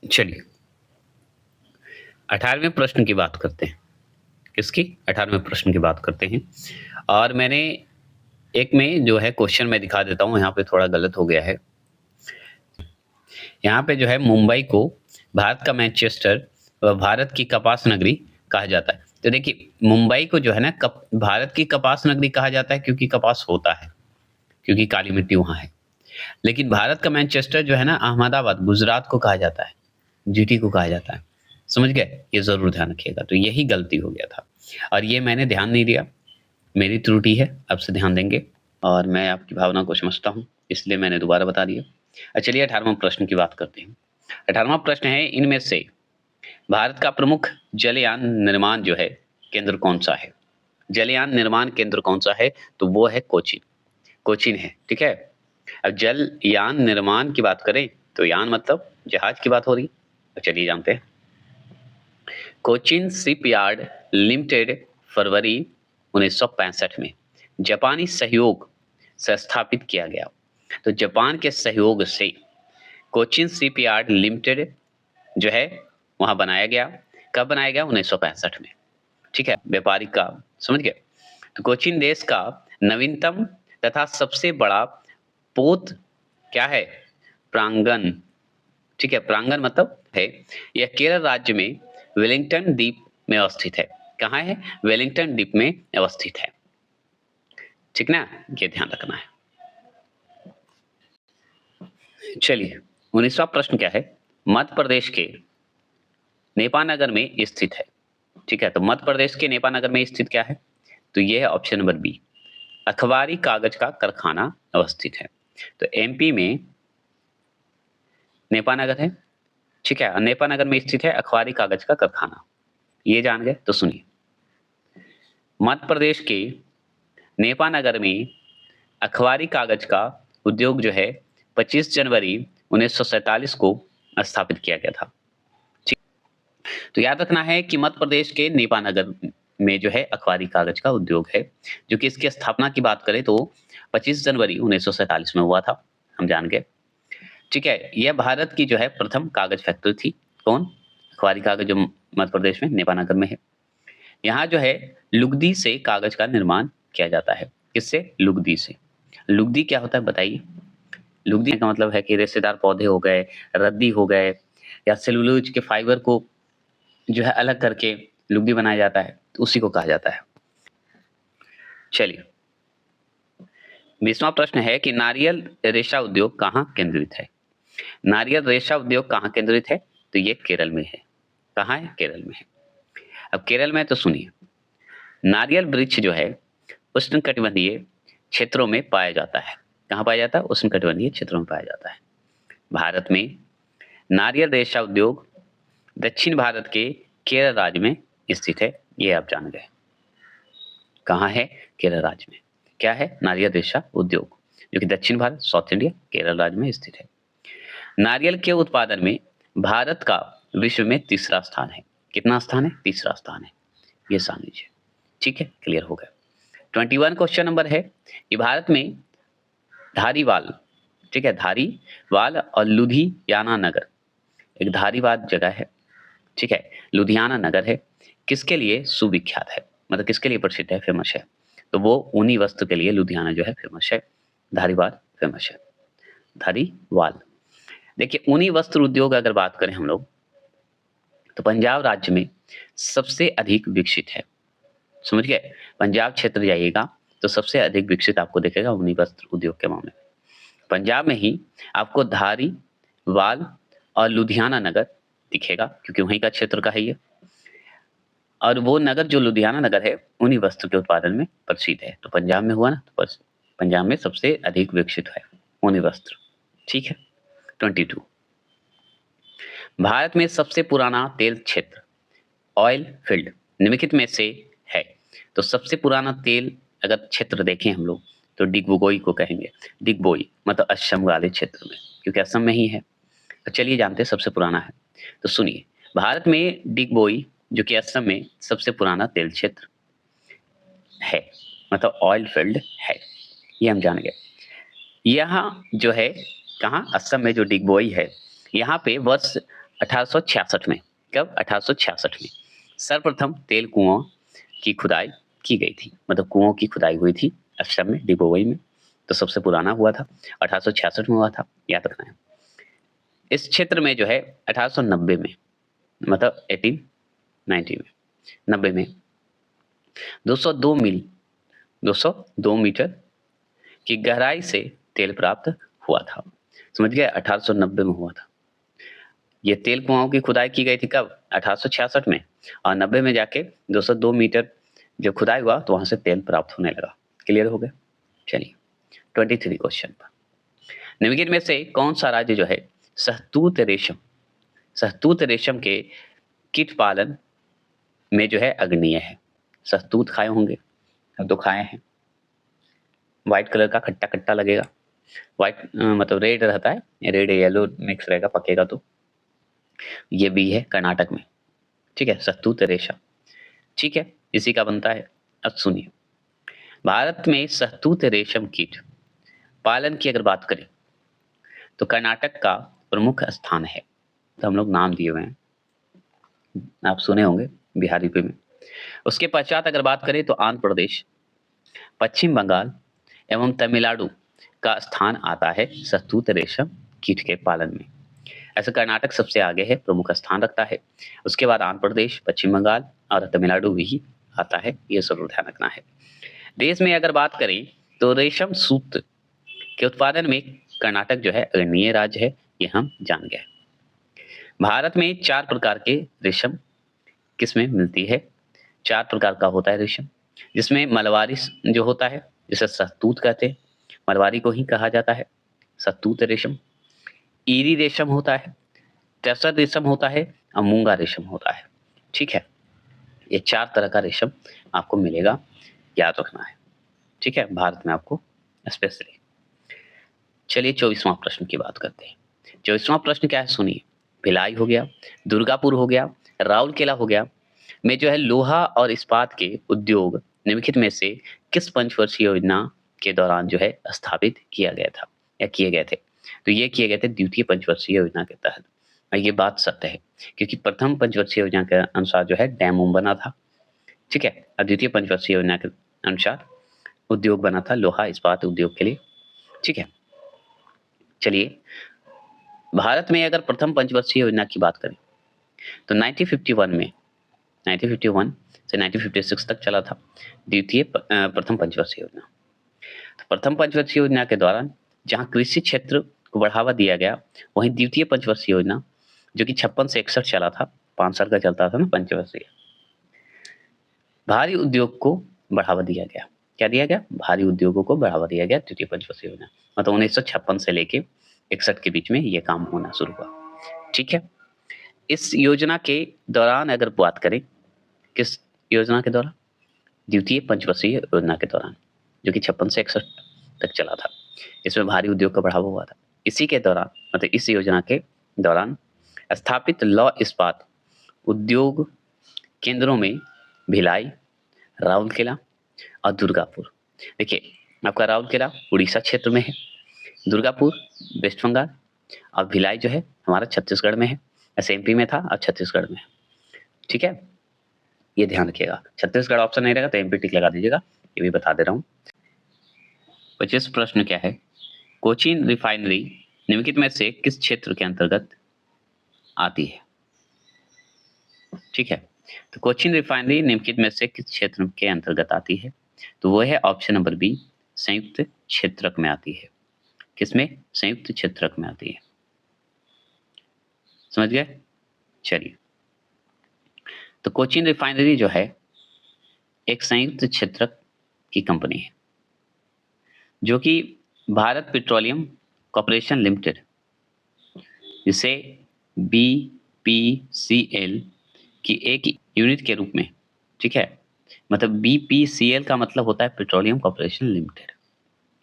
चलिए 18वें प्रश्न की बात करते हैं। किसकी? 18वें प्रश्न की बात करते हैं। और मैंने एक में जो है क्वेश्चन मैं दिखा देता हूँ, यहाँ पे थोड़ा गलत हो गया है। यहाँ पे जो है मुंबई को भारत का मैनचेस्टर व भारत की कपास नगरी कहा जाता है। तो देखिए मुंबई को जो है ना भारत की कपास नगरी कहा जाता है क्योंकि कपास होता है, क्योंकि काली मिट्टी वहाँ है। लेकिन भारत का मैनचेस्टर जो है ना अहमदाबाद, गुजरात को कहा जाता है, जीटी को कहा जाता है। समझ गए? ये ज़रूर ध्यान रखिएगा। तो यही गलती हो गया था और ये मैंने ध्यान नहीं दिया, मेरी त्रुटि है, अब से ध्यान देंगे और मैं आपकी भावना को समझता हूँ, इसलिए मैंने दोबारा बता दिया। चलिए 18वां प्रश्न की बात करते हैं। 18वां प्रश्न है, इनमें से भारत का प्रमुख जलयान निर्माण जो है केंद्र कौन-सा है? जलयान निर्माण केंद्र कौन-सा है? तो वो है कोचीन, कोचीन है, ठीक है? अब जलयान निर्माण की बात करें तो यान मतलब जहाज की बात हो रही। तो चलिए जानते हैं। कोचीन शिपयार्ड लिमिटेड फरवरी 1965 में जापानी सहयोग से स्थापित किया गया। तो जापान के सहयोग से कोचीन शिपयार्ड लिमिटेड जो है वहां बनाया गया। कब बनाया गया? 1965 में, ठीक है? व्यापारिक का, समझ गए? तो कोचीन देश का नवीनतम तथा सबसे बड़ा पोत क्या है? प्रांगण, ठीक है? प्रांगण मतलब है, यह केरल राज्य में वेलिंगटन द्वीप में अवस्थित है। कहाँ है? वेलिंगटन द्वीप में अवस्थित है, ठीक ना? ये ध्यान रखना है। चलिए 19वां प्रश्न क्या है? मध्य प्रदेश के नेपानगर में स्थित है, ठीक है? तो मध्य प्रदेश के नेपानगर में स्थित क्या है? तो ये है ऑप्शन नंबर बी, अखबारी कागज का कारखाना अवस्थित है। तो एमपी में नेपानगर है, ठीक है? नेपानगर में स्थित है अखबारी कागज का कारखाना। ये जान गए? तो सुनिए, मध्य प्रदेश के नेपानगर में अखबारी कागज का उद्योग जो है 25 जनवरी 1947 को स्थापित किया गया था। ठीक, तो याद रखना है कि मध्य प्रदेश के नेपानगर में जो है अखबारी कागज का उद्योग है, जो कि इसकी स्थापना की बात करें तो 25 जनवरी 1947 में हुआ था, हम जान गए। ठीक है, यह भारत की जो है प्रथम कागज फैक्ट्री थी। कौन? अखबारी कागज जो मध्य प्रदेश में नेपानगर में है। यहाँ जो है लुगदी से कागज का निर्माण किया जाता है। किससे? लुगदी से। लुगदी क्या होता है बताइए? लुगदी का मतलब है कि रेशेदार पौधे हो गए, रद्दी हो गए या सेलुलोज के फाइबर को जो है अलग करके लुगदी बनाया जाता है, तो उसी को कहा जाता है। चलिए 20वां प्रश्न है कि नारियल रेशा उद्योग कहाँ केंद्रित है? नारियल रेशा उद्योग कहाँ केंद्रित है? तो ये केरल में है। कहाँ है? केरल में है। अब केरल में तो सुनिए, नारियल वृक्ष जो है उष्णकटिबंधीय क्षेत्रों में पाया जाता है। कहाँ पाया जाता है? उष्णकटिबंधीय क्षेत्रों में पाया जाता है। भारत में नारियल रेशा उद्योग दक्षिण भारत के केरल राज्य में स्थित है। ये आप जान गए। कहाँ है? केरल राज्य में। क्या है? नारियल रेशा उद्योग, जो कि दक्षिण भारत, साउथ इंडिया, केरल राज्य में स्थित है। नारियल के उत्पादन में भारत का विश्व में तीसरा स्थान है। कितना स्थान है? तीसरा स्थान है। ये जान लीजिए। ठीक है, क्लियर हो गया। 21 क्वेश्चन नंबर है कि भारत में धारीवाल, ठीक है, धारीवाल और लुधियाना नगर, एक धारीवाल जगह है, ठीक है, लुधियाना नगर है, किसके लिए सुविख्यात है? मतलब किसके लिए प्रसिद्ध है, फेमस है? तो वो ऊनी वस्त्र के लिए लुधियाना जो है फेमस है, धारीवाल फेमस है। धारीवाल, देखिए ऊनी वस्त्र उद्योग अगर बात करें हम लोग, तो पंजाब राज्य में सबसे अधिक विकसित है। समझ गए? पंजाब क्षेत्र जाइएगा तो सबसे अधिक विकसित आपको दिखेगा ऊनी वस्त्र उद्योग के मामले में। पंजाब में ही आपको धारीवाल और लुधियाना नगर दिखेगा, क्योंकि वहीं का क्षेत्र का है ये। और वो नगर जो लुधियाना नगर है ऊनी वस्त्र के उत्पादन में प्रसिद्ध है। तो पंजाब में हुआ ना, तो पंजाब में सबसे अधिक विकसित है ऊनी वस्त्र। ठीक है। 22, भारत में सबसे पुराना तेल क्षेत्र, ऑयल फील्ड, निम्नलिखित में से है। तो सबसे पुराना तेल अगर क्षेत्र देखें हम लोग तो डिगबोई को कहेंगे। डिगबोई मतलब असम वाले क्षेत्र में, क्योंकि असम में ही है। तो चलिए जानते हैं सबसे पुराना है। तो सुनिए, भारत में डिगबोई जो कि असम में सबसे पुराना तेल क्षेत्र है, मतलब ऑयल फील्ड है, ये हम जान गए। यहाँ जो है, कहाँ? असम में जो डिगबोई है, यहाँ पे वर्ष 1866 में। कब? 1866 में सर्वप्रथम तेल कुआं की खुदाई की गई थी, मतलब कुओं की खुदाई हुई थी असम में, डिबोई में। तो सबसे पुराना हुआ था 1866 में हुआ था, याद रखना है। इस क्षेत्र में जो है 1890 में, मतलब 1890 में, 90 में 202 मील 202 मीटर की गहराई से तेल प्राप्त हुआ था। समझ गए? 1890 में हुआ था। ये तेल कुआओं की खुदाई की गई थी कब? 1866 में, और 90 में जाके 202 मीटर जब खुदाई हुआ तो वहां से तेल प्राप्त होने लगा। क्लियर हो गया? चलिए 23 क्वेश्चन पर, निम्नलिखित में से कौन सा राज्य जो है सहतूत रेशम के कीट पालन में जो है अग्रणीय है? सहतूत खाए होंगे, अब तो खाए हैं। व्हाइट कलर का खट्टा खट्टा लगेगा, व्हाइट मतलब रेड रहता है, रेड येलो मिक्स रहेगा पकेगा तो। ये भी है कर्नाटक में, ठीक है, सहतूत रेशम, ठीक है, इसी का बनता है। अब सुनिए, भारत में सहतूत रेशम कीट पालन की अगर बात करें तो कर्नाटक का प्रमुख स्थान है। तो हम लोग नाम दिए हुए हैं, आप सुने होंगे बिहार यूपी में। उसके पश्चात अगर बात करें तो आंध्र प्रदेश, पश्चिम बंगाल एवं तमिलनाडु का स्थान आता है सहतूत रेशम कीट के पालन में। ऐसे कर्नाटक सबसे आगे है, प्रमुख स्थान रखता है। उसके बाद आंध्र प्रदेश, पश्चिम बंगाल और तमिलनाडु भी आता है, ये जरूर ध्यान रखना है। देश में अगर बात करें तो रेशम सूत के उत्पादन में कर्नाटक जो है अग्रणीय राज्य है, ये हम जान गए। भारत में 4 प्रकार के रेशम किसमें मिलती है? 4 प्रकार का होता है रेशम, जिसमें मलवारी जो होता है जिसे सहतूत कहते हैं, मलवारी को ही कहा जाता है सहतूत रेशम। ईरी रेशम होता है, टसर रेशम होता है और मूंगा रेशम होता है, ठीक है। ये 4 तरह का रेशम आपको मिलेगा, याद रखना है, ठीक है, भारत में आपको स्पेशली। चलिए 24वां प्रश्न की बात करते हैं। 24वां प्रश्न क्या है सुनिए, भिलाई हो गया, दुर्गापुर हो गया, राउरकेला हो गया में जो है लोहा और इस्पात के उद्योग निम्नलिखित में से किस पंचवर्षीय योजना के दौरान जो है स्थापित किया गया था या किए गए थे? तो ये किए गए थे द्वितीय पंचवर्षीय योजना के तहत। और ये बात सत्य है, क्योंकि प्रथम पंचवर्षीय योजना के अनुसार जो है डैम उम बना था, ठीक है, और द्वितीय पंचवर्षीय योजना के अनुसार उद्योग बना था लोहा इस्पात उद्योग के लिए, ठीक है। चलिए, भारत में अगर प्रथम पंचवर्षीय योजना की बात करें तो 1951 में 1951 से 1956 तक चला था द्वितीय प्रथम पंचवर्षीय योजना। तो प्रथम पंचवर्षीय योजना के दौरान जहां कृषि क्षेत्र को बढ़ावा दिया गया, वहीं द्वितीय पंचवर्षीय योजना जो कि 56 से 61 चला था, 5 साल का चलता था ना पंचवर्षीय, भारी उद्योग को बढ़ावा दिया गया। क्या दिया गया? भारी उद्योगों को बढ़ावा दिया गया द्वितीय पंचवर्षीय योजना, मतलब 1956 से लेके 61 के बीच में ये काम होना शुरू हुआ, ठीक है। इस योजना के दौरान अगर बात करें, किस योजना के दौरान? द्वितीय पंचवर्षीय योजना के दौरान, जो कि 56 से 61 तक चला था। इसमें भारी उद्योग का बढ़ावा हुआ था। इसी के दौरान, मतलब इस योजना के दौरान स्थापित लौह इस्पात उद्योग केंद्रों में भिलाई, राउरकेला और दुर्गापुर। देखिए, आपका राउरकेला उड़ीसा क्षेत्र में है, दुर्गापुर वेस्ट बंगाल और भिलाई जो है हमारा छत्तीसगढ़ में है। ऐसे एमपी में था और छत्तीसगढ़ में है, ठीक है, ये ध्यान रखिएगा। छत्तीसगढ़ ऑप्शन नहीं रहेगा तो एमपी टिक लगा दीजिएगा, ये भी बता दे रहा हूँ। 25 प्रश्न क्या है, कोचीन रिफाइनरी निम्नलिखित में से किस क्षेत्र के अंतर्गत आती है? ठीक है, तो कोचीन रिफाइनरी निम्नलिखित में से किस क्षेत्र के अंतर्गत आती है? तो वो है ऑप्शन नंबर बी, संयुक्त क्षेत्रक में आती है। किसमें? संयुक्त क्षेत्रक में आती है, समझ गए? चलिए, तो कोचीन रिफाइनरी जो है एक संयुक्त क्षेत्रक की कंपनी है, जो कि भारत पेट्रोलियम कॉर्पोरेशन लिमिटेड, जिसे बीपीसीएल की एक यूनिट के रूप में, ठीक है, मतलब बीपीसीएल का मतलब होता है पेट्रोलियम कॉर्पोरेशन लिमिटेड,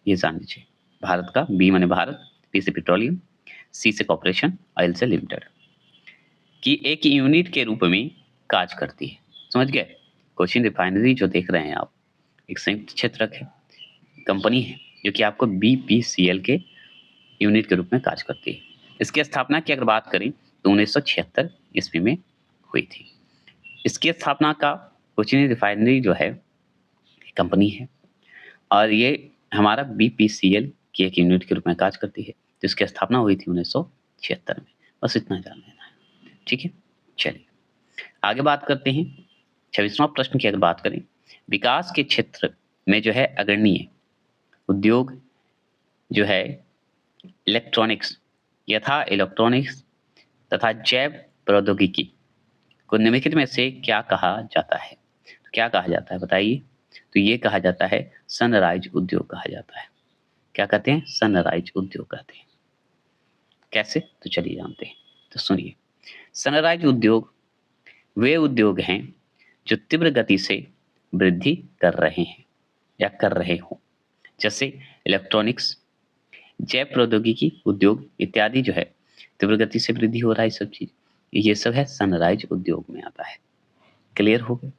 ये जान लीजिए। भारत का बी माने भारत, पी से पेट्रोलियम, सी से कॉर्पोरेशन, ऑयल से लिमिटेड की एक यूनिट के रूप में कार्य करती है, समझ गए? कोचीन रिफाइनरी जो देख रहे हैं आप, एक संयुक्त क्षेत्रक है, कंपनी है, जो कि आपको बीपीसीएल के यूनिट के रूप में कार्य करती है। इसकी स्थापना की अगर बात करें तो 1976 ईस्वी में हुई थी। इसकी स्थापना का कोचीन रिफाइनरी जो है कंपनी है और ये हमारा बीपीसीएल की एक यूनिट के रूप में कार्य करती है, जिसकी स्थापना हुई थी 1976 में। बस इतना जान लेना है, ठीक है। चलिए आगे बात करते हैं। 26वां प्रश्न की अगर बात करें, विकास के क्षेत्र में जो है अग्रणीय उद्योग जो है इलेक्ट्रॉनिक्स यथा इलेक्ट्रॉनिक्स तथा जैव प्रौद्योगिकी को निम्नलिखित में से क्या कहा जाता है? तो क्या कहा जाता है बताइए? तो ये कहा जाता है सनराइज उद्योग कहा जाता है। क्या कहते हैं? सनराइज उद्योग कहते हैं। कैसे? तो चलिए जानते हैं। तो सुनिए, सनराइज उद्योग वे उद्योग हैं जो तीव्र गति से वृद्धि कर रहे हैं या कर रहे हो, जैसे इलेक्ट्रॉनिक्स, जैव प्रौद्योगिकी उद्योग इत्यादि जो है तीव्र गति से वृद्धि हो रहा है। सब चीज ये सब है सनराइज उद्योग में आता है। क्लियर हो गया?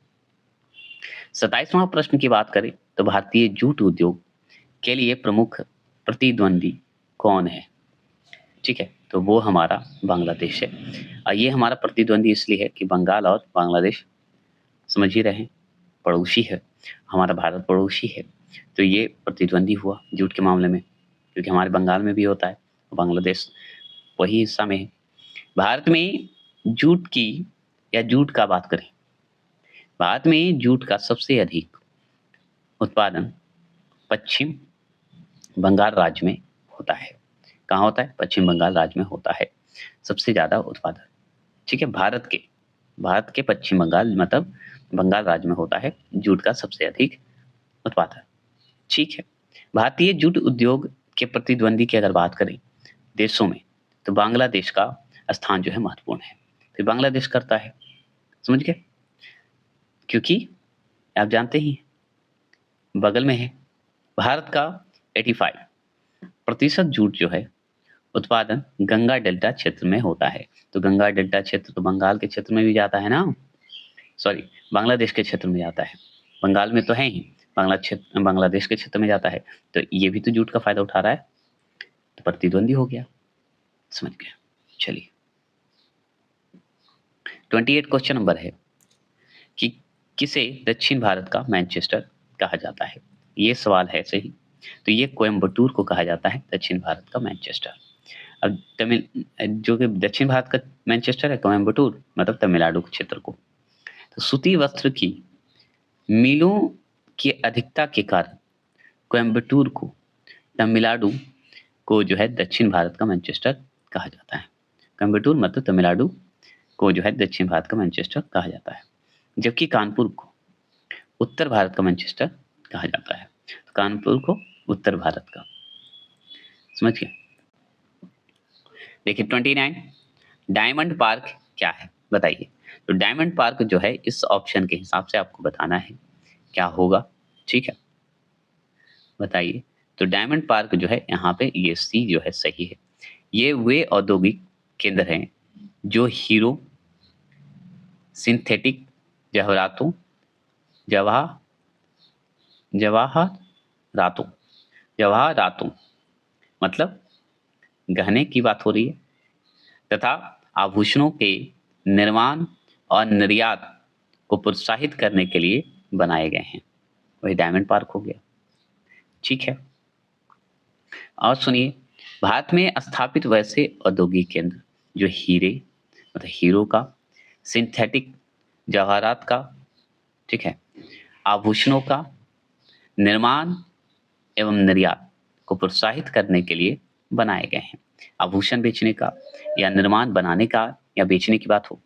27वां प्रश्न की बात करें तो भारतीय जूट उद्योग के लिए प्रमुख प्रतिद्वंदी कौन है? ठीक है, तो वो हमारा बांग्लादेश है। और ये हमारा प्रतिद्वंदी इसलिए है कि बंगाल और बांग्लादेश समझ ही रहे हैं, पड़ोसी है, हमारा भारत पड़ोसी है, तो ये प्रतिद्वंदी हुआ जूट के मामले में, क्योंकि हमारे बंगाल में भी होता है, बांग्लादेश वही हिस्सा में है। भारत में जूट की या जूट का बात करें, भारत में जूट का सबसे अधिक उत्पादन पश्चिम बंगाल राज्य में होता है। कहाँ होता है? पश्चिम बंगाल राज्य में होता है सबसे ज्यादा उत्पादन। ठीक है, भारत के पश्चिम बंगाल मतलब बंगाल राज्य में होता है जूट का सबसे अधिक उत्पादन। ठीक है, भारतीय जूट उद्योग के प्रतिद्वंदी की अगर बात करें देशों में, तो बांग्लादेश का स्थान जो है महत्वपूर्ण है। फिर बांग्लादेश करता है, समझ गए? क्योंकि आप जानते ही बगल में है। भारत का 85% जूट जो है उत्पादन गंगा डेल्टा क्षेत्र में होता है। तो गंगा डेल्टा क्षेत्र तो बंगाल के क्षेत्र में भी जाता है ना, सॉरी बांग्लादेश के क्षेत्र में जाता है। बंगाल में तो है ही, बांग्लादेश के क्षेत्र में जाता है, तो ये भी तो जूट का फायदा उठा रहा है, तो प्रतिद्वंदी हो गया। समझ गया? चलिए 28 क्वेश्चन नंबर है कि किसे दक्षिण भारत का मैनचेस्टर कहा जाता है? ये सवाल है सही। तो ये कोयम्बटूर को कहा जाता है दक्षिण भारत का मैनचेस्टर। अब तमिल जो कि दक्षिण भारत का मैनचेस्टर है कोयम्बटूर, मतलब तमिलनाडु क्षेत्र को। तो सूती वस्त्र की मिलों की अधिकता के कारण कोयम्बटूर को तमिलनाडु को जो है दक्षिण भारत का मैनचेस्टर कहा जाता है। कोयम्बटूर मतलब तमिलनाडु को जो है दक्षिण भारत का मैनचेस्टर कहा जाता है, जबकि कानपुर को उत्तर भारत का मैनचेस्टर कहा जाता है। तो कानपुर को उत्तर भारत का, समझ गए? देखिए 29 डायमंड पार्क क्या है बताइए? तो डायमंड पार्क जो है इस ऑप्शन के हिसाब से आपको बताना है क्या होगा। ठीक है, बताइए। तो डायमंड पार्क जो है यहाँ पे ये सी जो है सही है। ये वे औद्योगिक केंद्र हैं जो हीरो, सिंथेटिक जवाहरातों जवाहरातों जवाहरातों मतलब गहने की बात हो रही है, तथा आभूषणों के निर्माण और निर्यात को प्रोत्साहित करने के लिए बनाए गए हैं। वही डायमंड पार्क हो गया। ठीक है, और सुनिए, भारत में स्थापित वैसे औद्योगिक केंद्र जो हीरे मतलब हीरो का, सिंथेटिक जवाहरात का, ठीक है, आभूषणों का निर्माण एवं निर्यात को प्रोत्साहित करने के लिए बनाए गए हैं। आभूषण बेचने का या निर्माण बनाने का या बेचने की बात हो,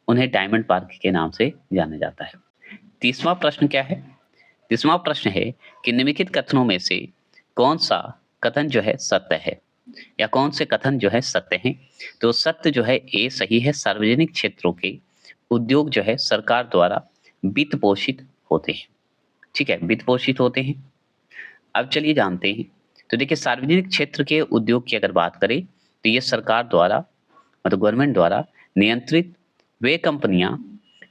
उन्हें डायमंड पार्क के नाम से जाना जाता है। 30वां प्रश्न क्या है? 30वां प्रश्न है कि निम्नलिखित कथनों में से कौन सा कथन जो है सत्य है, या कौन से कथन जो है सत्य हैं? तो सत्य जो है ए सही है, सार्वजनिक क्षेत्रों के उद्योग जो है सरकार द्वारा वित्त पोषित होते हैं। ठीक है, वित्त पोषित होते हैं। अब चलिए जानते हैं। तो देखिए, सार्वजनिक क्षेत्र के उद्योग की अगर बात करें तो ये सरकार द्वारा मतलब गवर्नमेंट द्वारा नियंत्रित वे कंपनियां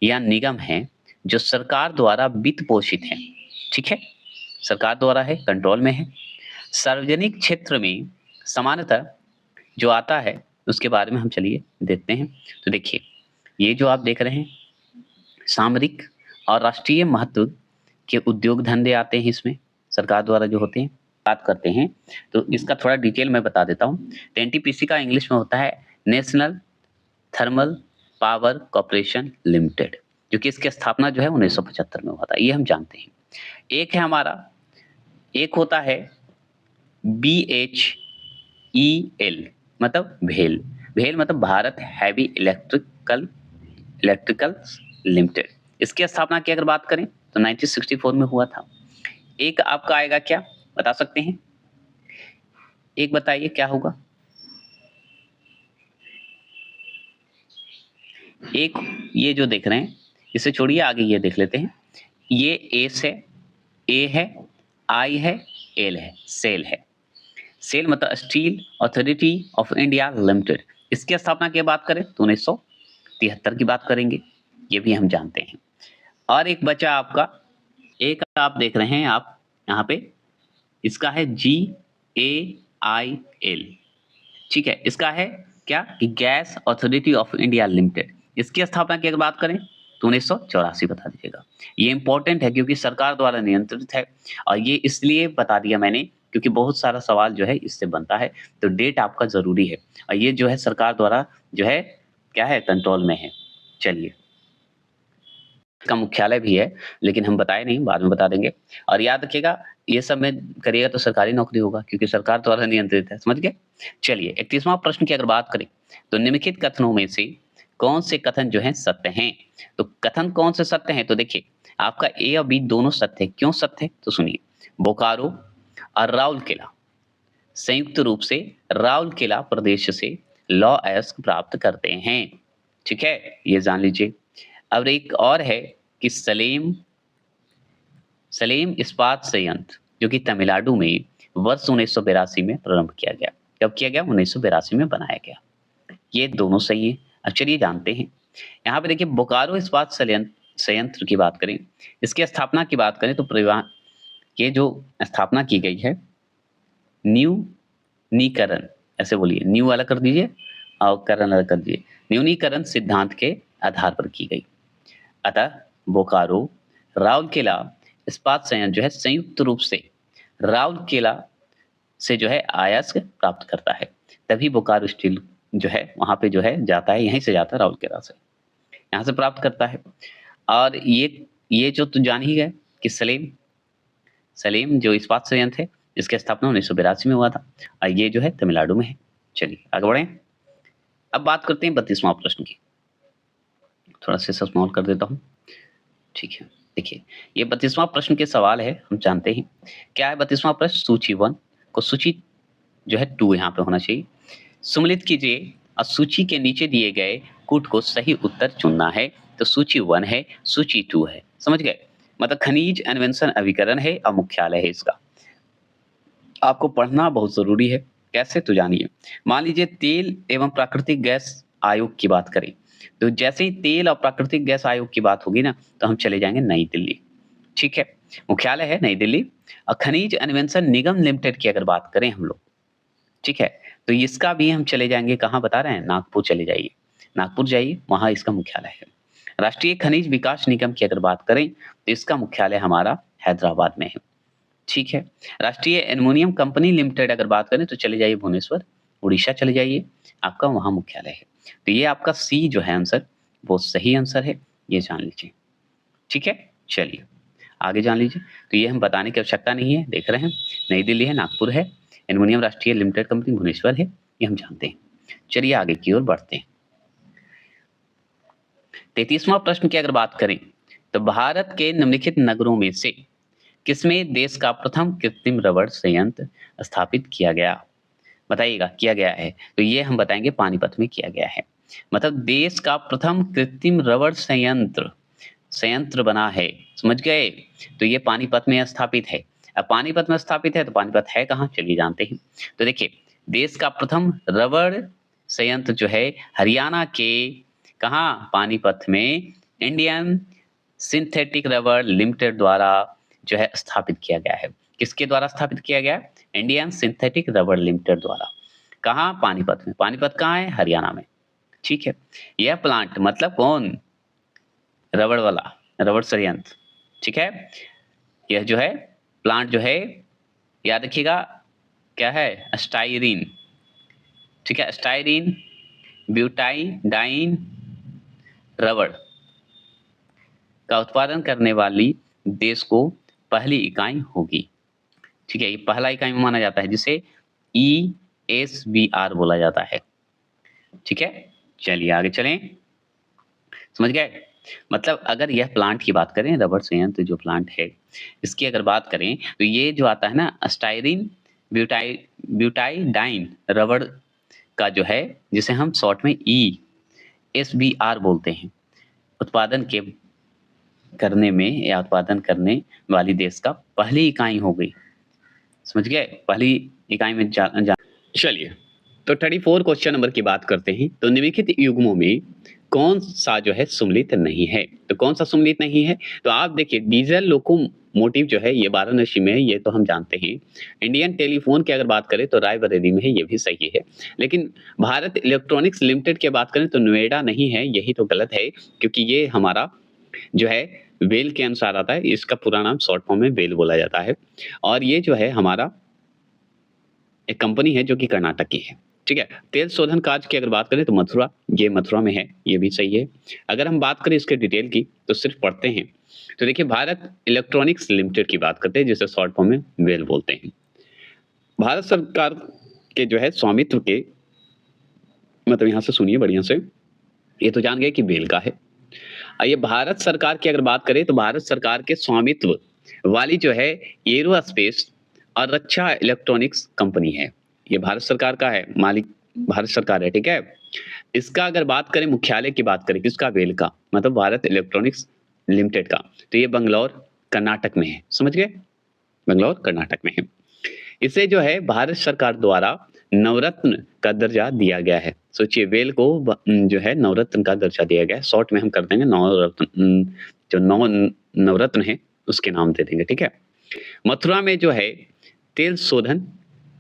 या निगम हैं जो सरकार द्वारा वित्त पोषित हैं। ठीक है, सरकार द्वारा है, कंट्रोल में है। सार्वजनिक क्षेत्र में सामान्यतः जो आता है उसके बारे में हम चलिए देखते हैं। तो देखिए, ये जो आप देख रहे हैं, सामरिक और राष्ट्रीय महत्व के उद्योग धंधे आते हैं इसमें, सरकार द्वारा जो होते हैं। बात करते हैं तो इसका थोड़ा डिटेल मैं बता देता हूँ। तो एनटीपीसी का इंग्लिश में होता है national thermal power corporation limited, जो कि इसकी स्थापना जो है 1975 में हुआ था, ये हम जानते हैं। एक है हमारा, एक होता है BHEL, मतलब भेल। भेल मतलब भारत हैवी इलेक्ट्रिकल लिमिटेड। इसकी स्थापना की अगर बात करें तो 1964 में हुआ था। एक आपका आएगा, क्या बता सकते हैं? एक बताइए क्या होगा? एक ये जो देख रहे हैं, इसे छोड़िए, आगे ये देख लेते हैं। ये ए है, आई है, एल है, सेल है। सेल मतलब steel authority of India limited. इसकी स्थापना की बात करें तो 1973 की बात करेंगे, ये भी हम जानते हैं। और एक बचा आपका, एक आप देख रहे हैं आप यहाँ पे, इसका है GAIL, ठीक है। इसका है क्या कि gas authority of India limited. इसकी स्थापना की अगर बात करें तो 1984 बता दीजिएगा। ये इंपॉर्टेंट है क्योंकि सरकार द्वारा नियंत्रित है, और ये इसलिए बता दिया मैंने क्योंकि बहुत सारा सवाल जो है इससे बनता है, तो डेट आपका जरूरी है। और ये जो है सरकार द्वारा जो है क्या है, कंट्रोल में है। चलिए, का मुख्यालय भी है, लेकिन हम बताए नहीं, बाद में बता देंगे। और याद रखिएगा, ये सब में करिएगा तो सरकारी नौकरी होगा क्योंकि सरकार द्वारा नियंत्रित है, समझ गए। चलिए, 31वां प्रश्न की अगर बात करें तो निम्नलिखित कथनों में से कौन से कथन जो है सत्य हैं? तो कथन कौन से सत्य हैं? तो देखिए, आपका ए और बी दोनों सत्य है। क्यों सत्य है? तो सुनिए, बोकारो और राउरकेला संयुक्त रूप से राउरकेला प्रदेश से लॉ अयस्क प्राप्त करते हैं, ठीक है, ये जान लीजिए। अब एक और है कि सलेम इस्पात संयंत्र, जो कि तमिलनाडु में वर्ष 1982 में प्रारंभ किया गया। कब किया गया? 1982 में बनाया गया। ये दोनों सही है। अब चलिए जानते हैं। यहाँ पे देखिए, बोकारो इस्पात संयंत्र की बात करें, इसकी स्थापना की बात करें तो ये जो स्थापना की गई है, न्यूनीकरण, ऐसे बोलिए, न्यू अलग कर दीजिए और करण अलग कर दीजिए, न्यूनीकरण सिद्धांत के आधार पर की गई। अतः बोकारो राउरकेला इस्पात संयंत्र जो है संयुक्त रूप से राउरकेला से जो है अयस्क प्राप्त करता है, तभी बोकारो स्टील जो है वहां पे जो है जाता है, यहीं से जाता है, राउरकेला से, यहाँ से प्राप्त करता है। और ये जो तो जान ही गए कि सलेम जो इस्पात संयंत्र है, इसकी स्थापना 1982 में हुआ था, और ये जो है तमिलनाडु में है। चलिए आगे बढ़े। अब बात करते हैं 32वां प्रश्न की। थोड़ा सा स्मॉल कर देता हूँ, ठीक है। देखिए, ये 32वां प्रश्न के सवाल है, हम जानते हैं क्या है 32वां प्रश्न। सूची 1 को सूची जो है 2 यहाँ पे होना चाहिए। सम्मिलित कीजिए और सूची के नीचे दिए गए कूट को सही उत्तर चुनना है। तो सूची 1 है, सूची 2 है, समझ गए। मतलब खनिज अन्वेषण अभिकरण है और मुख्यालय है इसका। आपको पढ़ना बहुत जरूरी है। कैसे? तो जानिए। मान लीजिए तेल एवं प्राकृतिक गैस आयोग की बात करें, तो जैसे ही तेल और प्राकृतिक गैस आयोग की बात होगी ना, तो हम चले जाएंगे नई दिल्ली, ठीक है। मुख्यालय है नई दिल्ली। और खनिज अन्वेषण निगम लिमिटेड की अगर बात करें हम लोग, ठीक है, तो इसका भी हम चले जाएंगे, कहाँ बता रहे हैं, नागपुर चले जाइए, नागपुर जाइए, वहां इसका मुख्यालय है। राष्ट्रीय खनिज विकास निगम की अगर बात करें तो इसका मुख्यालय हमारा हैदराबाद में है, ठीक है। राष्ट्रीय एल्युमिनियम कंपनी लिमिटेड अगर बात करें तो चले जाइए भुवनेश्वर, उड़ीसा चले जाइए, आपका वहां मुख्यालय है। तो ये आपका सी जो है आंसर, वो सही आंसर है, ये जान लीजिए, ठीक है। चलिए आगे जान लीजिए। तो ये हम बताने की आवश्यकता नहीं है, देख रहे हैं, नई दिल्ली है, नागपुर है, एल्युमिनियम राष्ट्रीय लिमिटेड कंपनी भुवनेश्वर है, ये हम जानते हैं। चलिए आगे की ओर बढ़ते हैं। 33वां प्रश्न की अगर बात करें तो भारत के निम्नलिखित नगरों में से किसमें देश का प्रथम कृत्रिम रबड़ संयंत्र स्थापित किया गया? बताइएगा, किया गया है। तो ये हम बताएंगे पानीपत में किया गया है। मतलब देश का प्रथम कृत्रिम रबड़ संयंत्र बना है, समझ गए। तो ये पानीपत में स्थापित है। अब पानीपत में स्थापित है तो पानीपत है कहाँ, चलिए जानते हैं। तो देखिए, देश का प्रथम रबड़ संयंत्र जो है हरियाणा के कहाँ, पानीपत में इंडियन सिंथेटिक रबड़ लिमिटेड द्वारा जो है स्थापित किया गया है। किसके द्वारा स्थापित किया गया? इंडियन सिंथेटिक रबड़ लिमिटेड द्वारा। कहाँ? पानीपत में। पानीपत कहाँ है? हरियाणा में। ठीक है। यह प्लांट मतलब कौन? रबड़ वाला, रबड़ संयंत्र। ठीक है। यह जो है प्लांट जो है, याद रखिएगा क्या है? स्टाइरीन। ठीक है, स्टाइरीन, ब्यूटाइडाइन, रबड़ का उत्पादन करने वाली देश को पहली इकाई होगी। ठीक है, ये पहला इकाई माना जाता है जिसे ESBR बोला जाता है। ठीक है, चलिए आगे चलें। समझ गए? मतलब अगर यह प्लांट की बात करें, रबड़ संयंत्र जो प्लांट है, इसकी अगर बात करें तो ये जो आता है ना स्टाइरीन ब्यूटाइडाइन रबड़ का जो है, जिसे हम शॉर्ट में ESBR बोलते हैं, उत्पादन के करने में या उत्पादन करने वाली देश का पहली इकाई हो गई। समझ गए? पहली इकाई में चलिए, तो 34 क्वेश्चन नंबर की बात करते हैं। तो निम्नलिखित युग्मों में कौन सा जो है सम्मिलित नहीं है? तो कौन सा सम्मिलित नहीं है? तो आप देखिए, डीजल लोकोमोटिव जो है ये वाराणसी में है, ये तो हम जानते हैं। इंडियन टेलीफोन की अगर बात करें तो रायबरेली में है, ये भी सही है। लेकिन भारत इलेक्ट्रॉनिक्स लिमिटेड की बात करें तो नोएडा नहीं है, यही तो गलत है, क्योंकि ये हमारा जो है वेल के अनुसार आता है। इसका पूरा नाम शॉर्ट फॉर्म में वेल बोला जाता है। और ये जो है हमारा एक कंपनी है जो कि कर्नाटक की है। ठीक है। तेल शोधन कार्य की अगर बात करें तो मथुरा, ये मथुरा में है, ये भी सही है। अगर हम बात करें इसके डिटेल की तो सिर्फ पढ़ते हैं। तो देखिए, भारत इलेक्ट्रॉनिक्स लिमिटेड की बात करते हैं, जिसे शॉर्ट फॉर्म में वेल बोलते हैं। भारत सरकार के जो है स्वामित्व के, मतलब यहाँ से सुनिए बढ़िया से, ये तो जान गए कि वेल का है। ये भारत सरकार की अगर बात करें तो भारत सरकार के स्वामित्व वाली जो है एरोस्पेस और रक्षा इलेक्ट्रॉनिक्स कंपनी है। ये भारत सरकार का है, मालिक भारत सरकार है। ठीक है। इसका अगर बात करें, मुख्यालय की बात करें किसका? वेल का, मतलब भारत इलेक्ट्रॉनिक्स लिमिटेड का, तो ये बंगलौर कर्नाटक में है। समझ गए? बंगलौर कर्नाटक में है। इसे जो है भारत सरकार द्वारा नवरत्न का दर्जा दिया गया है। सोचिए, वेल को जो है नवरत्न का दर्जा दिया गया है। शॉर्ट में हम कर देंगे नवरत्न, जो नवरत्न है उसके नाम दे देंगे। ठीक है। मथुरा में जो है तेल शोधन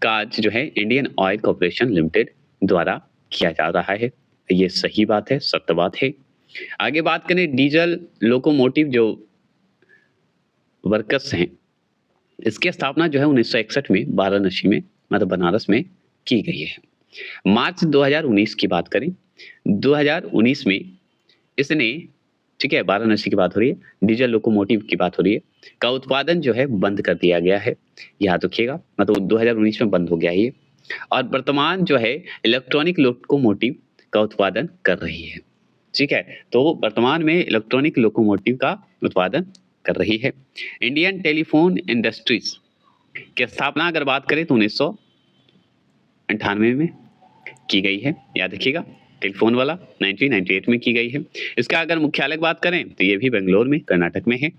कार्य जो है इंडियन ऑयल कॉर्पोरेशन लिमिटेड द्वारा किया जा रहा है। ये सही बात है, सत्य बात है। आगे बात करें, डीजल लोकोमोटिव जो वर्कर्स हैं, इसकी स्थापना जो है 1961 में वाराणसी में, मतलब बनारस में की गई है। मार्च 2019 की बात करें, 2019 में इसने, ठीक है, वाराणसी की बात हो रही है, डीजल लोकोमोटिव की बात हो रही है, का उत्पादन जो है बंद कर दिया गया है। याद रखिएगा, मतलब 2019 में बंद हो गया ये। और वर्तमान जो है इलेक्ट्रॉनिक लोकोमोटिव का उत्पादन कर रही है। ठीक है। तो वर्तमान में इलेक्ट्रॉनिक लोकोमोटिव का उत्पादन कर रही है। इंडियन टेलीफोन इंडस्ट्रीज की स्थापना अगर बात करें तो 1998 में की गई है। याद रखिएगा, टेलीफोन वाला 1998 में की गई है। इसका अगर मुख्यालय की बात करें तो ये भी बेंगलोर में, कर्नाटक में है।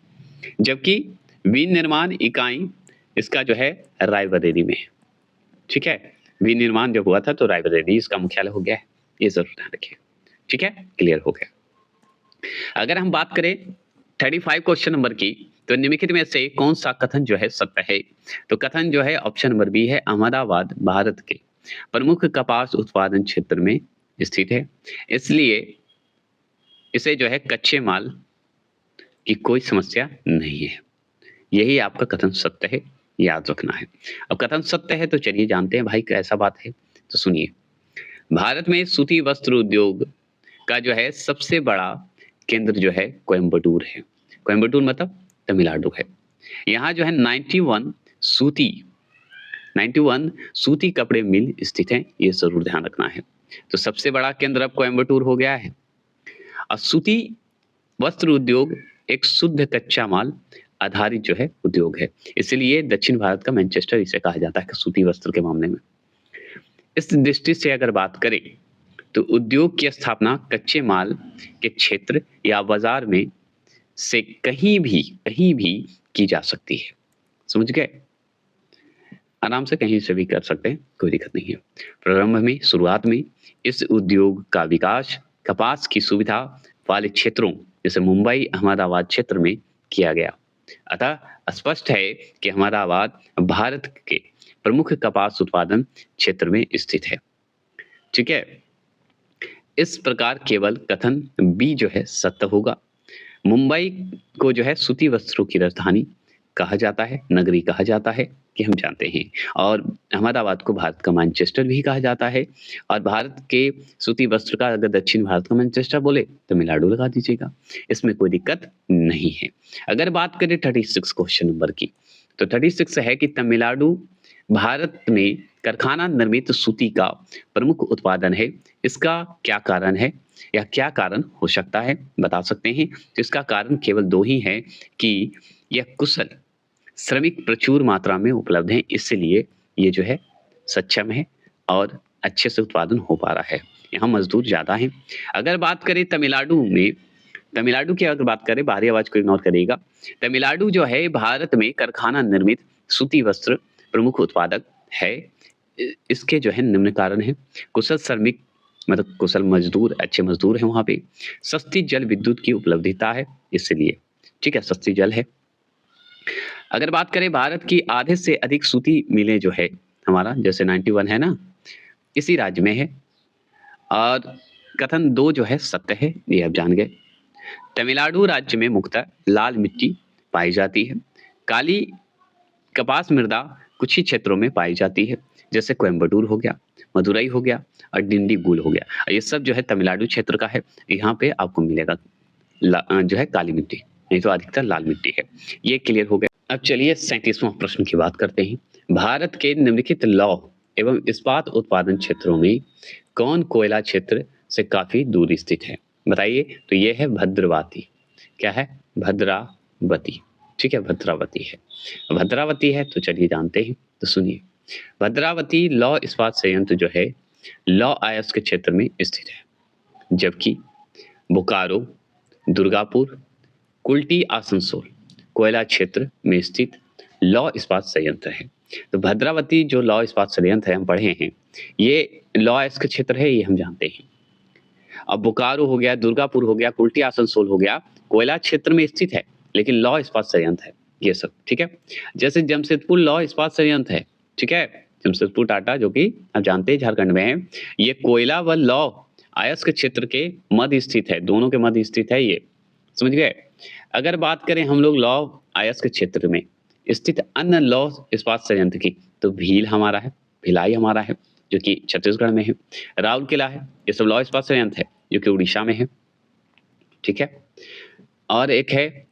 जबकि विनिर्माण इकाई इसका जो है रायबरेली में है। ठीक है। विनिर्माण जब हुआ था तो रायबरेली इसका मुख्यालय हो गया है, ये जरूर ध्यान रखिए। ठीक है, क्लियर हो गया। अगर हम बात करें 35 क्वेश्चन नंबर की, तो निम्नलिखित में से कौन सा कथन जो है सत्य है? तो कथन जो है ऑप्शन नंबर बी है, अहमदाबाद भारत के प्रमुख कपास उत्पादन क्षेत्र में स्थित है, इसलिए इसे जो है कच्चे माल की कोई समस्या नहीं है। यही आपका कथन सत्य है, याद रखना है। अब कथन सत्य है तो चलिए जानते हैं भाई कैसा बात है। तो सुनिए, भारत में सूती वस्त्र उद्योग का जो है सबसे बड़ा केंद्र जो है कोयम्बटूर है। कोयम्बटूर मतलब तमिलनाडु है। यहाँ जो है 91 सूती कपड़े मिल स्थित हैं, ये जरूर ध्यान रखना है। तो सबसे बड़ा केंद्र अब कोयम्बटूर हो गया है। और सूती वस्त्र उद्योग एक शुद्ध कच्चा माल आधारित जो है उद्योग है, इसलिए दक्षिण भारत का मैनचेस्टर इसे कहा जाता है सूती वस्त्र के मामले में। इस दृष्टि से अगर बात करें तो उद्योग की स्थापना कच्चे माल के क्षेत्र या बाजार में से कहीं भी की जा सकती है। समझ गए? आराम से कहीं से भी कर सकते हैं, कोई दिक्कत नहीं है। प्रारंभ में, शुरुआत में इस उद्योग का विकास कपास की सुविधा वाले क्षेत्रों जैसे मुंबई, अहमदाबाद क्षेत्र में किया गया। अतः स्पष्ट है कि अहमदाबाद भारत के प्रमुख कपास उत्पादन क्षेत्र में स्थित है। ठीक है। इस प्रकार केवल कथन बी जो है सत्य होगा। मुंबई को जो है सूती वस्त्रों की राजधानी कहा जाता है, नगरी कहा जाता है, कि हम जानते हैं। और अहमदाबाद को भारत का मैनचेस्टर भी कहा जाता है। और भारत के सूती वस्त्र का अगर दक्षिण भारत का मैनचेस्टर बोले तो तमिलनाडु लगा दीजिएगा, इसमें कोई दिक्कत नहीं है। अगर बात करें 36 क्वेश्चन नंबर की, तो 36 है कि तमिलनाडु भारत में कारखाना निर्मित सूती का प्रमुख उत्पादन है। इसका क्या कारण है या क्या कारण हो सकता है, बता सकते हैं। तो इसका कारण केवल 2 ही है कि यह कुशल श्रमिक प्रचुर मात्रा में उपलब्ध हैं, इसलिए ये जो है सक्षम है और अच्छे से उत्पादन हो पा रहा है। यहाँ मजदूर ज़्यादा हैं। अगर बात करें तमिलनाडु की अगर बात करें, बाहरी आवाज़ को इग्नोर करिएगा। तमिलनाडु जो है भारत में कारखाना निर्मित सूती वस्त्र प्रमुख उत्पादक है। इसके जो है निम्न कारण हैं। कुशल श्रमिक मतलब कुशल मजदूर, अच्छे मजदूर हैं वहाँ पे। सस्ती जल विद्युत की उपलब्धता है इसलिए, ठीक है, सस्ती जल है। अगर बात करें भारत की आधे से अधिक सूती मिलें जो है हमारा, जैसे 91 है ना, इसी राज्य में है। और कथन 2 जो है सत्य है, ये आप जान गए। तमिलनाडु राज्य में मुख्यतः लाल मिट्टी पाई जाती है। काली कपास मृदा कुछ ही क्षेत्रों में पाई जाती है, जैसे कोयम्बटूर हो गया, मदुरई हो गया और डिंडीगुल हो गया। ये सब जो है तमिलनाडु क्षेत्र का है। यहाँ पे आपको मिलेगा जो है काली मिट्टी, नहीं तो अधिकतर लाल मिट्टी है। ये क्लियर हो गया। अब चलिए 37वां प्रश्न की बात करते हैं। भारत के निम्नलिखित लौह एवं इस्पात उत्पादन क्षेत्रों में कौन कोयला क्षेत्र से काफी दूर स्थित है, बताइए। तो ये है भद्रवाती। क्या है? भद्रावती, ठीक है, भद्रावती है। भद्रावती है तो चलिए जानते हैं। तो सुनिए, भद्रावती लौह इस्पात संयंत्र जो है लौह अयस्क क्षेत्र में स्थित है, जबकि बोकारो, दुर्गापुर, कुल्टी, आसनसोल कोयला क्षेत्र में स्थित लौह इस्पात संयंत्र है। तो भद्रावती जो लौह इस्पात संयंत्र है हम पढ़े हैं, ये लौह अयस्क क्षेत्र है, ये हम जानते हैं। अब बोकारो हो गया, दुर्गापुर हो गया, कुल्टी, आसनसोल हो गया, कोयला क्षेत्र में स्थित है लेकिन लौह इस्पात संयंत्र है, ये सब ठीक है। जैसे जमशेदपुर लौह इस्पात संयंत्र है, ठीक है, जमशेदपुर टाटा जो कि आप जानते हैं झारखंड में है, ये कोयला व लौह अयस्क क्षेत्र के मध्य स्थित है, दोनों के मध्य स्थित है ये, समझ गए। अगर बात करें हम लोग लौह अयस्क क्षेत्र में स्थित अन्य लौह इस्पात संयंत्र की, तो भील हमारा है, भिलाई हमारा है जो कि छत्तीसगढ़ में है, राउरकेला है, ये सब लौह इस्पात संयंत्र है जो कि उड़ीसा में है, ठीक है। और एक है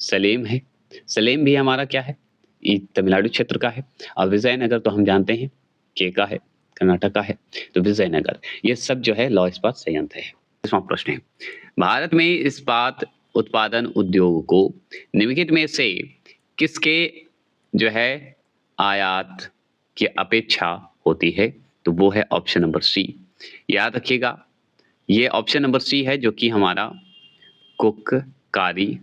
सलेम है, सलेम भी हमारा क्या है, ये तमिलनाडु क्षेत्र का है। और विजयनगर तो हम जानते हैं के का है, कर्नाटक का है, तो विजयनगर, ये सब जो है लौह इस्पात संयंत्र है। इसमें प्रश्न है, भारत में इस्पात उत्पादन उद्योग को निम्नलिखित में से किसके जो है आयात की अपेक्षा होती है, तो वो है ऑप्शन नंबर सी। याद रखिएगा, ये ऑप्शन नंबर सी है जो कि हमारा कोककारी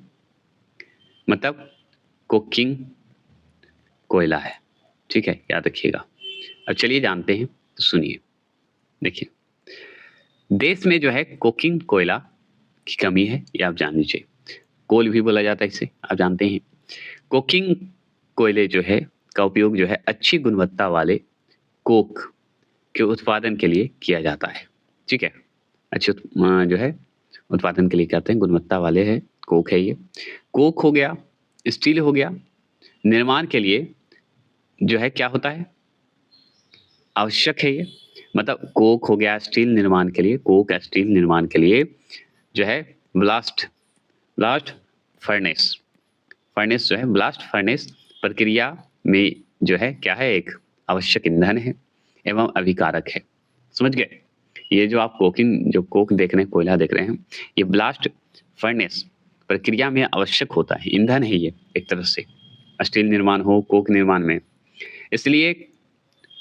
मतलब कोकिंग कोयला है, ठीक है, याद रखिएगा। अब चलिए जानते हैं, तो सुनिए, देखिए, देश में जो है कोकिंग कोयला की कमी है, ये आप जान लीजिए। कोल भी बोला जाता है इसे, आप जानते हैं। कोकिंग कोयले जो है का उपयोग जो है अच्छी गुणवत्ता वाले कोक के उत्पादन के लिए किया जाता है, ठीक है, अच्छे जो है उत्पादन के लिए कहते हैं, गुणवत्ता वाले है कोक है ये। कोक हो गया, स्टील हो गया, निर्माण के लिए जो है क्या होता है, आवश्यक है ये, मतलब कोक हो गया स्टील निर्माण के लिए, कोक स्टील निर्माण के लिए जो है ब्लास्ट फर्नेस जो है, ब्लास्ट फर्नेस प्रक्रिया में जो है क्या है, एक आवश्यक ईंधन है एवं अभिकारक है, समझ गए। ये जो आप जो कोक देख रहे हैं, कोयला देख रहे हैं, ये ब्लास्ट फर्नेस प्रक्रिया में आवश्यक होता है, ईंधन है ये एक तरह से, स्टील निर्माण हो, कोक निर्माण में। इसलिए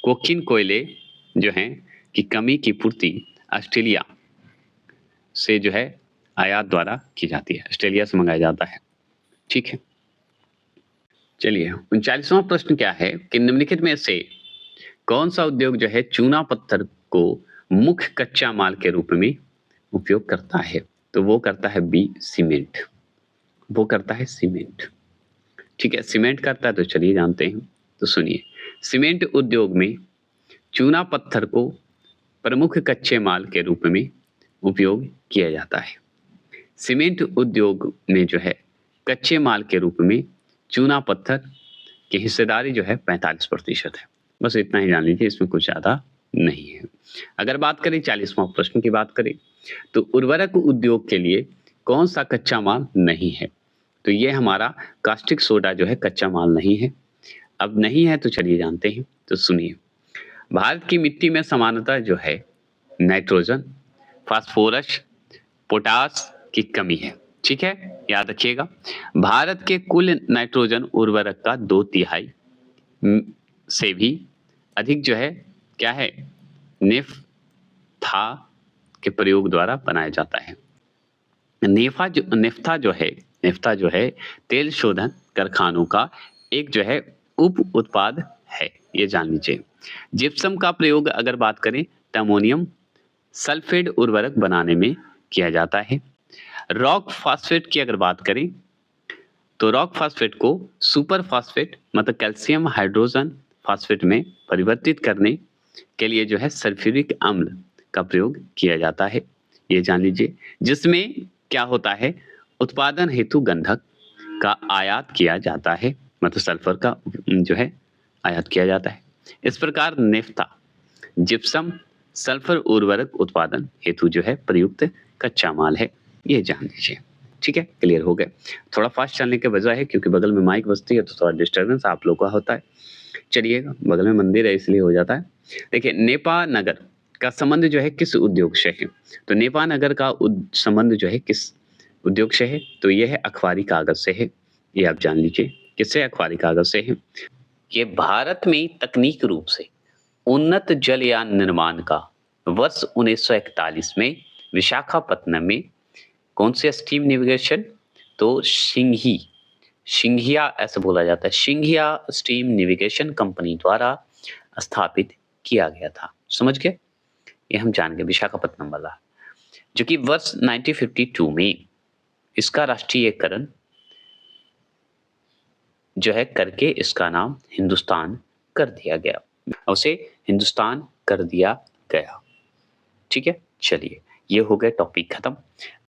कोकिन कोयले जो हैं की कमी की पूर्ति ऑस्ट्रेलिया से जो है आयात द्वारा की जाती है, ऑस्ट्रेलिया से मंगाया जाता है, ठीक है। चलिए 39वां प्रश्न क्या है कि निम्नलिखित में से कौन सा उद्योग जो है चूना पत्थर को मुख्य कच्चा माल के रूप में उपयोग करता है, तो वो करता है बी सीमेंट, वो करता है सीमेंट, ठीक है, सीमेंट करता है। तो चलिए जानते हैं, तो सुनिए, सीमेंट उद्योग में चूना पत्थर को प्रमुख कच्चे माल के रूप में उपयोग किया जाता है। सीमेंट उद्योग में जो है कच्चे माल के रूप में चूना पत्थर की हिस्सेदारी जो है 45% है। बस इतना ही जान लीजिए, इसमें कुछ ज़्यादा नहीं है। अगर बात करें 40वां प्रश्न की बात करें, तो उर्वरक उद्योग के लिए कौन सा कच्चा माल नहीं है? तो ये हमारा कास्टिक सोडा जो है कच्चा माल नहीं है। अब नहीं है तो चलिए जानते हैं, तो सुनिए। भारत की मिट्टी में सामान्यतः जो है नाइट्रोजन, फास्फोरस, पोटास की कमी है। ठीक है, याद रखिएगा। भारत के कुल नाइट्रोजन उर्वरक का 2/3 से भी अधिक जो है क्या है, नेफ्था के प्रयोग द्वारा बनाया जाता है। नेफ्था जो है तेल शोधन कारखानों का एक जो है उप उत्पाद है, ये जान लीजिए। जिप्सम का प्रयोग अगर बात करें तो अमोनियम सल्फेट उर्वरक बनाने में किया जाता है। रॉक फास्फेट की अगर बात करें तो रॉक फास्फेट को सुपर फास्फेट मतलब कैल्शियम हाइड्रोजन फास्फेट में परिवर्तित करने के लिए जो है सल्फ्यूरिक अम्ल का प्रयोग किया जाता है, ये जान लीजिए। जिसमें क्या होता है, उत्पादन हेतु गंधक का आयात किया जाता है, मतलब सल्फर का जो है आयात किया जाता है। इस प्रकार नेफ्था जिप्सम सल्फर उर्वरक उत्पादन हेतु जो है प्रयुक्त कच्चा माल है, ये जान लीजिए। ठीक है, क्लियर हो गए। थोड़ा फास्ट चलने के वजह है क्योंकि बगल में माइक बजती है तो थोड़ा डिस्टर्बेंस आप लोगों का होता है। चलिएगा, बगल में मंदिर है इसलिए हो जाता है। देखिए, नेपा नगर का संबंध जो है किस उद्योग से है? तो नेपा नगर का संबंध जो है किस उद्योग से है? तो ये है अखबारी कागज से है, ये आप जान लीजिए। किससे? अखबारी कागज से है। ये भारत में तकनीक रूप से उन्नत जलयान निर्माण का वर्ष 1941 में विशाखापत्तनम में कौन से स्टीम नेविगेशन, तो सिंघिया ऐसा बोला जाता है, सिंघिया स्टीम नेविगेशन कंपनी द्वारा स्थापित किया गया था। समझ गए? ये हम जान गए विशाखापत्तनम वाला, जो कि वर्ष 1952 में इसका राष्ट्रीयकरण जो है करके इसका नाम हिंदुस्तान कर दिया गया, उसे हिंदुस्तान कर दिया गया। ठीक है, चलिए ये हो गया टॉपिक खत्म।